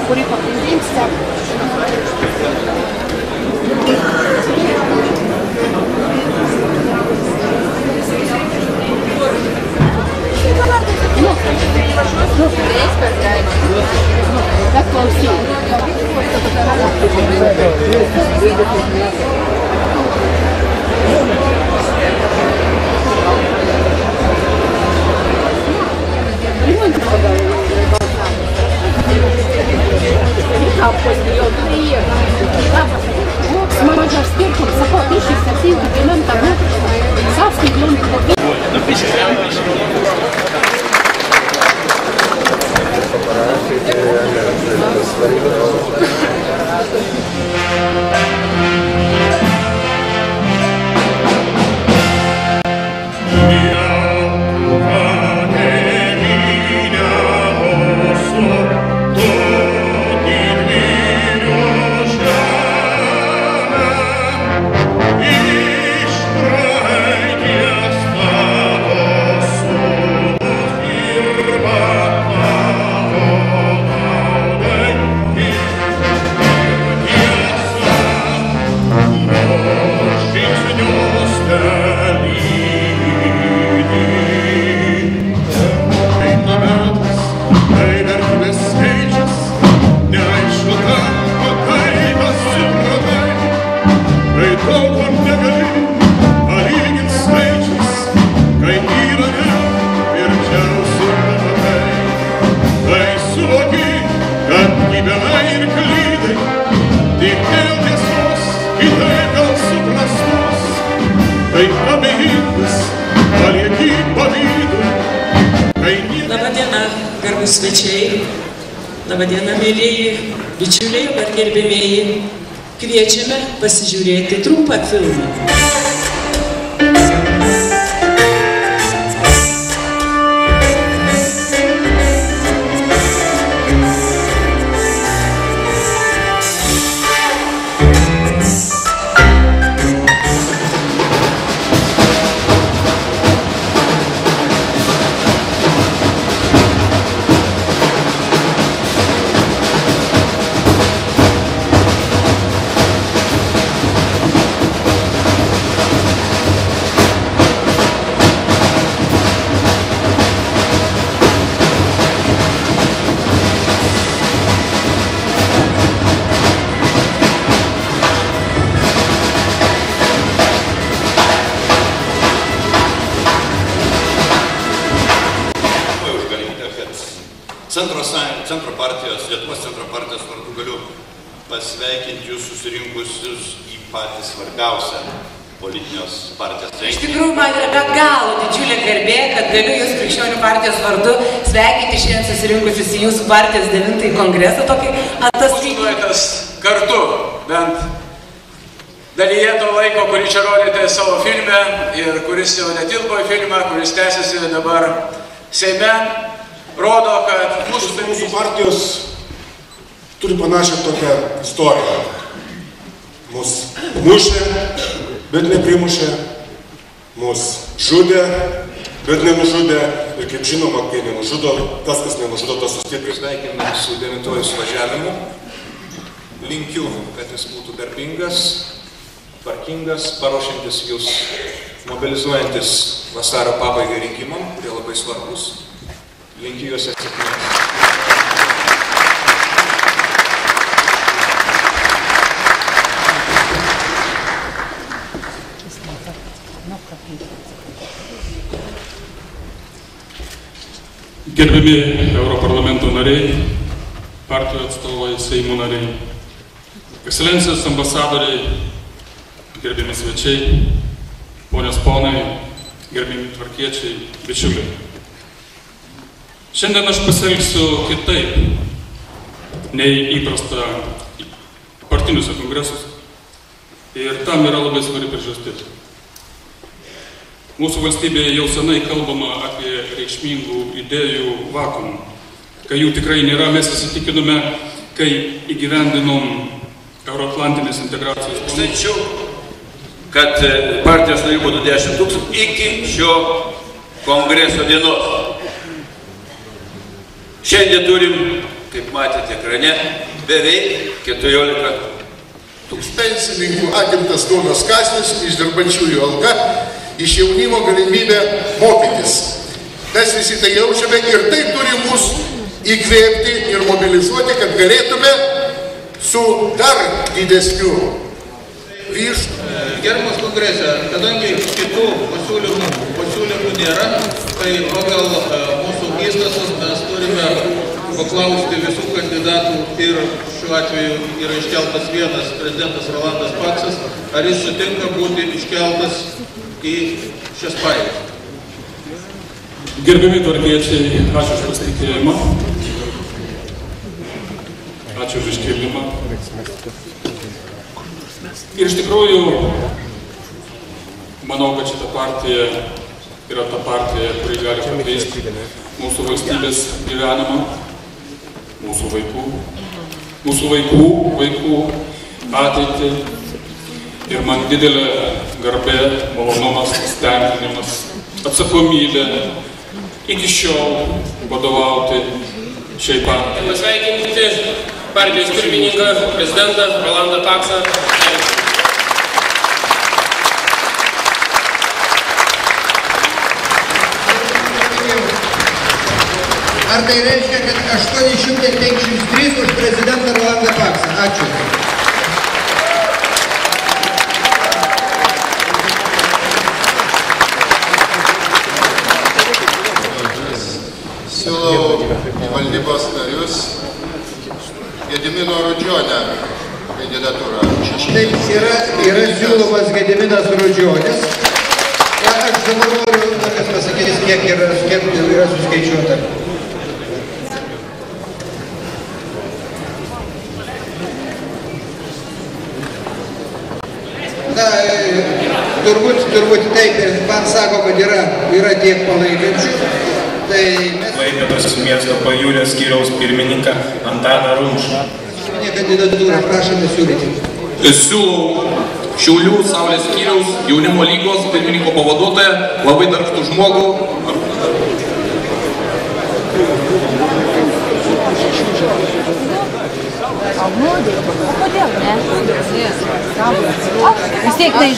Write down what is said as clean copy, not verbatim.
kurį papildysite. Bet klausyk. Смотришь, сколько высоко, 1000 километров, Савский километр. Labadiena, garbūs svečiai, labadiena, mėlyji bičiuliai ir gerbėmieji. Kviečiame pasižiūrėti trumpą filmą. Centro partijos, Lietuvos centro partijos vardu galiu pasveikinti jūs susirinkusius į patį svarbiausią politinės partijos renginį. Iš tikrųjų, man yra be galo didžiulė garbė, kad galiu jūs Krikščionių partijos vardu sveikinti šiandien susirinkusius į jūsų partijos 9-ąjį kongresą. Tokį ataskaitas kartu, bent dalyje to laiko, kurį čia rodėte savo filme ir kuris jau netilpo į filmą, kuris tęsiasi dabar Seime. Rodo, kad mūsų partijos turi panašią tokią istoriją. Mus mušė, bet neprimušė. Mus žudė, bet nenužudė. Ir kaip žinoma, kai nenužudo, tas, kas nenužudo, tas sustiprina. Sveikiname su 9-uoju suvažiavimu. Linkiu, kad jis būtų darbingas, tvarkingas, paruošiantis jūs, mobilizuojantis vasario pabaigai rinkimam, kurie labai svarbus. Linkiu juose sėkmės. Gerbiami Europarlamento nariai, partijų atstovai, Seimo nariai, ekscelencijos ambasadoriai, gerbiami svečiai, ponios ponai, gerbiami tvarkiečiai, bičiuliai. Šiandien aš pasielgsiu kitaip nei įprasta partiniuose kongresuose. Ir tam yra labai svarbi priežastis. Mūsų valstybėje jau senai kalbama apie reikšmingų idėjų vakuumą. Kai jų tikrai nėra, mes įsitikinome, kai įgyvendinom Euroatlantinės integracijos planus. Skaičiau, kad partijos narių būtų 10 000 iki šio kongreso dienos. Šiandien turim kaip matėte ekrane, beveik 14 Iš pensininkų atimtas duonos kąsnis, iš dirbančiųjų alga, iš jaunimo galimybė mokytis. Mes visi tai jaučiame ir tai turi mus įkvėpti ir mobilizuoti, kad galėtume su dar didesniu ryžtu. Gerbiamas kongrese, kadangi kitų pasiūlymų nėra, tai pagal mūsų įstatus mes turime paklausti visų kandidatų ir šiuo atveju yra iškeltas vienas prezidentas Rolandas Paksas, ar jis sutinka būti iškeltas į šias pareigas. Gerbiami tvarkiečiai, ačiū už pasitikėjimą. Ačiū už iškėlimą. Ir iš tikrųjų, manau, kad šita partija yra ta partija, kuri gali pakeisti mūsų valstybės gyvenimą, mūsų vaikų ateitį. Ir man didelė garbė, malonumas, tenkinimas, atsakomybė iki šiol vadovauti šiai partijai. Pasveikinti partijos pirmininką, prezidentą Rolandą Paksą. Ar tai reiškia, kad 853 už prezidentą Rolandą Paksą? Ačiū. Siūlau į valdybos narius Gedimino Rudžionę kandidatūrą. Taip, yra siūlomas Gediminas Rudžionis. Aš dabar noriu pasakyti, kiek yra suskaičiuota. Na, turbūt taip, man sako, kad yra tiek palaikančių. Klaipėdos miesto pajūrio skyriaus pirmininką Antaną Rumšą. Kandidatūrą, prašome siūlyti. Siūlau Šiaulių Saulės skyriaus jaunimo lygos pirmininko pavaduotoją, labai darbštų žmogų. Kodėl ne? Vis tiek tai